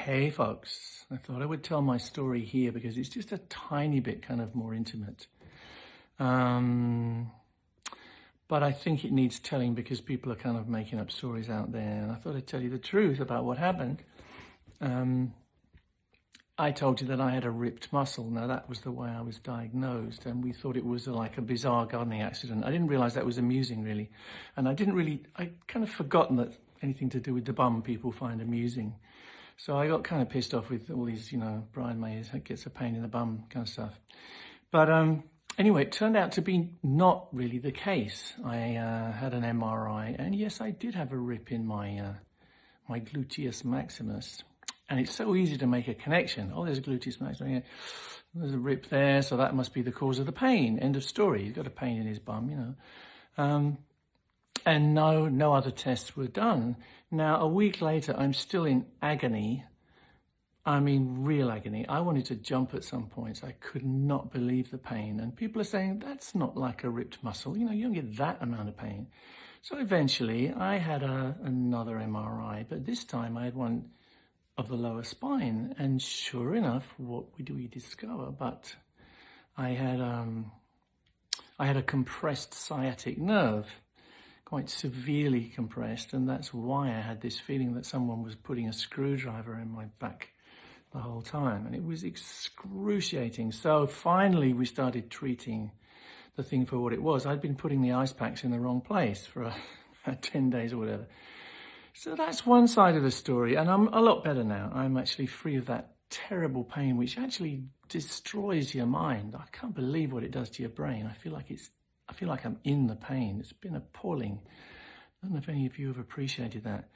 Hey folks, I thought I would tell my story here because it's just a tiny bit kind of more intimate. But I think it needs telling because people are kind of making up stories out there. And I thought I'd tell you the truth about what happened. I told you that I had a ripped muscle. Now that was the way I was diagnosed, and we thought it was like a bizarre gardening accident. I didn't realize that was amusing really. And I kind of forgotten that anything to do with the bum people find amusing. So I got kind of pissed off with all these, Brian May gets a pain in the bum kind of stuff. But anyway, it turned out to be not really the case. I had an MRI, and yes, I did have a rip in my my gluteus maximus. And it's so easy to make a connection. Oh, there's a gluteus maximus. Yeah. There's a rip there, so that must be the cause of the pain. End of story. He's got a pain in his bum, And no other tests were done. Now, a week later, I'm still in agony. I mean, real agony. I wanted to jump at some points. I could not believe the pain. And people are saying, that's not like a ripped muscle. You don't get that amount of pain. So eventually, I had another MRI, but this time I had one of the lower spine. And sure enough, what do we discover? But I had a compressed sciatic nerve, quite severely compressed, and that's why I had this feeling that someone was putting a screwdriver in my back the whole time, and it was excruciating. So finally we started treating the thing for what it was. I'd been putting the ice packs in the wrong place for 10 days or whatever. So that's one side of the story, and I'm a lot better now. I'm actually free of that terrible pain, which actually destroys your mind. I can't believe what it does to your brain. I feel like I'm in the pain. It's been appalling. I don't know if any of you have appreciated that.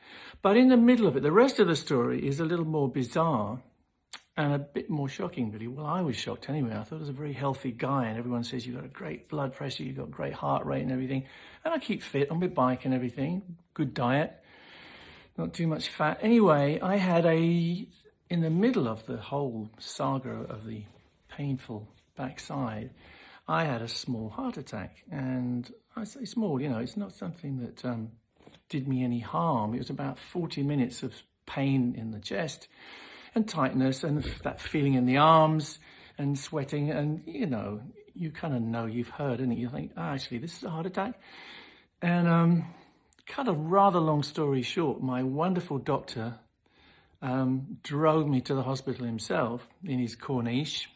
But in the middle of it, the rest of the story is a little more bizarre and a bit more shocking, really. Well, I was shocked anyway. I thought I was a very healthy guy, and everyone says you've got a great blood pressure, you've got great heart rate and everything. And I keep fit on my bike and everything. Good diet, not too much fat. Anyway, I had in the middle of the whole saga of the painful backside, I had a small heart attack, and I say small, it's not something that did me any harm. It was about 40 minutes of pain in the chest and tightness and that feeling in the arms and sweating, and you kind of know, you've heard, and you think, actually, this is a heart attack. And cut a rather long story short, my wonderful doctor drove me to the hospital himself in his Corniche.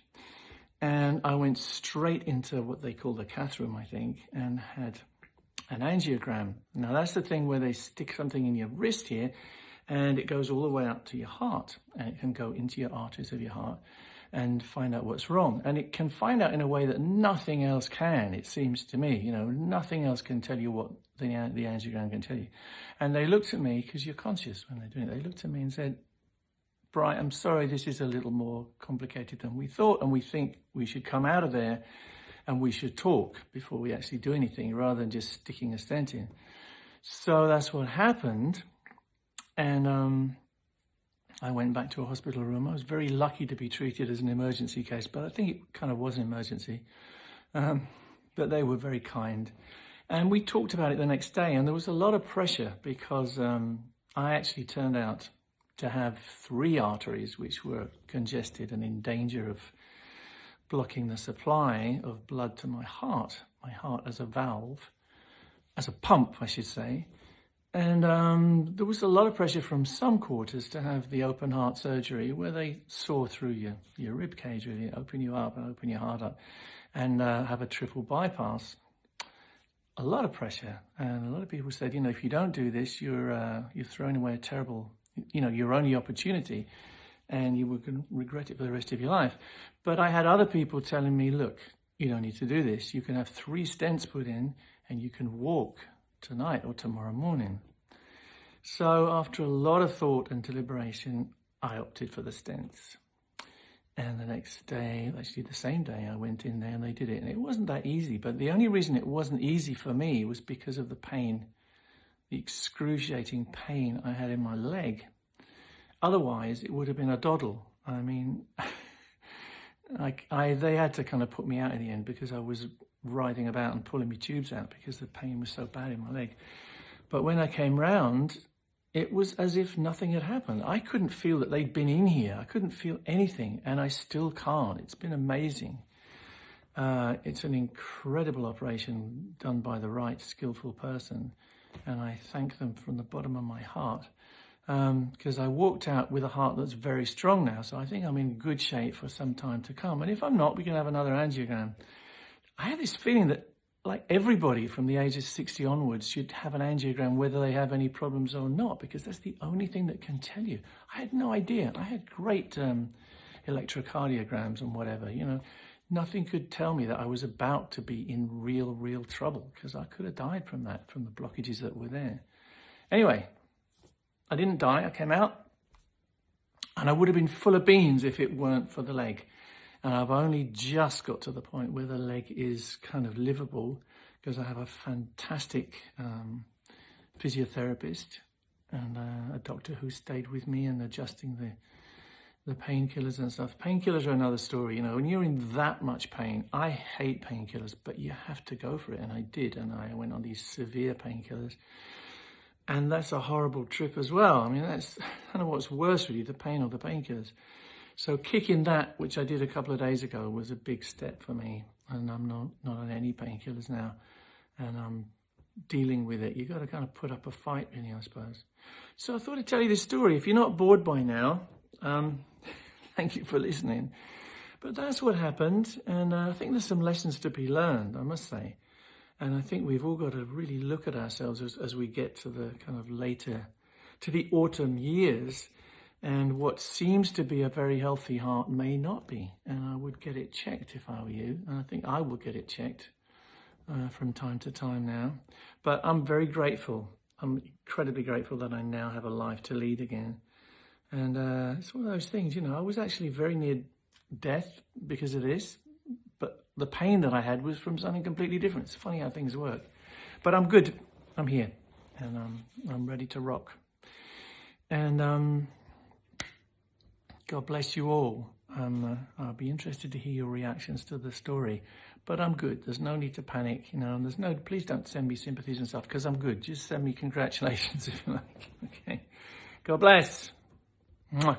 And I went straight into what they call the cath room, I think, and had an angiogram. Now, that's the thing where they stick something in your wrist here, and it goes all the way up to your heart, and it can go into your arteries of your heart and find out what's wrong. And it can find out in a way that nothing else can, it seems to me. Nothing else can tell you what the angiogram can tell you. And they looked at me, because you're conscious when they're doing it, they looked at me and said, Bri, I'm sorry, this is a little more complicated than we thought, and we think we should come out of there and we should talk before we actually do anything, rather than just sticking a stent in. So that's what happened, and I went back to a hospital room. I was very lucky to be treated as an emergency case, but I think it kind of was an emergency. But they were very kind. And we talked about it the next day, and there was a lot of pressure because I actually turned out to have 3 arteries which were congested and in danger of blocking the supply of blood to my heart as a valve, as a pump, I should say. And there was a lot of pressure from some quarters to have the open heart surgery, where they saw through your rib cage, really, open you up and open your heart up, and have a triple bypass. A lot of pressure, and a lot of people said, if you don't do this, you're throwing away a terrible, your only opportunity, and you will regret it for the rest of your life. But I had other people telling me, look, you don't need to do this. You can have 3 stents put in, and you can walk tonight or tomorrow morning. So after a lot of thought and deliberation, I opted for the stents. And the next day, actually the same day, I went in there and they did it. And it wasn't that easy, but the only reason it wasn't easy for me was because of the pain, the excruciating pain I had in my leg. Otherwise, it would have been a doddle. I mean, they had to kind of put me out in the end because I was writhing about and pulling my tubes out because the pain was so bad in my leg. But when I came round, it was as if nothing had happened. I couldn't feel that they'd been in here. I couldn't feel anything, and I still can't. It's been amazing. It's an incredible operation done by the right skillful person, and I thank them from the bottom of my heart, because I walked out with a heart that's very strong now, so I think I'm in good shape for some time to come. And if I'm not, we can have another angiogram. I have this feeling that like everybody from the age of 60 onwards should have an angiogram whether they have any problems or not, because that's the only thing that can tell you. I had no idea. I had great electrocardiograms and whatever, you know. Nothing could tell me that I was about to be in real trouble, because I could have died from that, from the blockages that were there. Anyway, I didn't die. I came out, and I would have been full of beans if it weren't for the leg. And I've only just got to the point where the leg is kind of livable, because I have a fantastic physiotherapist and a doctor who stayed with me and adjusting the painkillers and stuff. Painkillers are another story, you know. When you're in that much pain, I hate painkillers, but you have to go for it, and I did, and I went on these severe painkillers, and that's a horrible trip as well. I mean, that's, I don't know what's worse really, the pain or the painkillers. So kicking that, which I did a couple of days ago, was a big step for me, and I'm not on any painkillers now, and I'm dealing with it. You've got to kind of put up a fight, really, I suppose. So I thought I'd tell you this story. If you're not bored by now, thank you for listening. But that's what happened, and I think there's some lessons to be learned, I must say. And I think we've all got to really look at ourselves as we get to the kind of later, to the autumn years, and what seems to be a very healthy heart may not be. And I would get it checked if I were you, and I think I will get it checked from time to time now. But I'm very grateful. I'm incredibly grateful that I now have a life to lead again. And it's one of those things, you know, I was actually very near death because of this, but the pain that I had was from something completely different. It's funny how things work. But I'm good. I'm here, and I'm ready to rock. And God bless you all. I'll be interested to hear your reactions to the story. But I'm good. There's no need to panic, you know, and there's no, please don't send me sympathies and stuff, because I'm good. Just send me congratulations if you like. Okay. God bless. Mwah.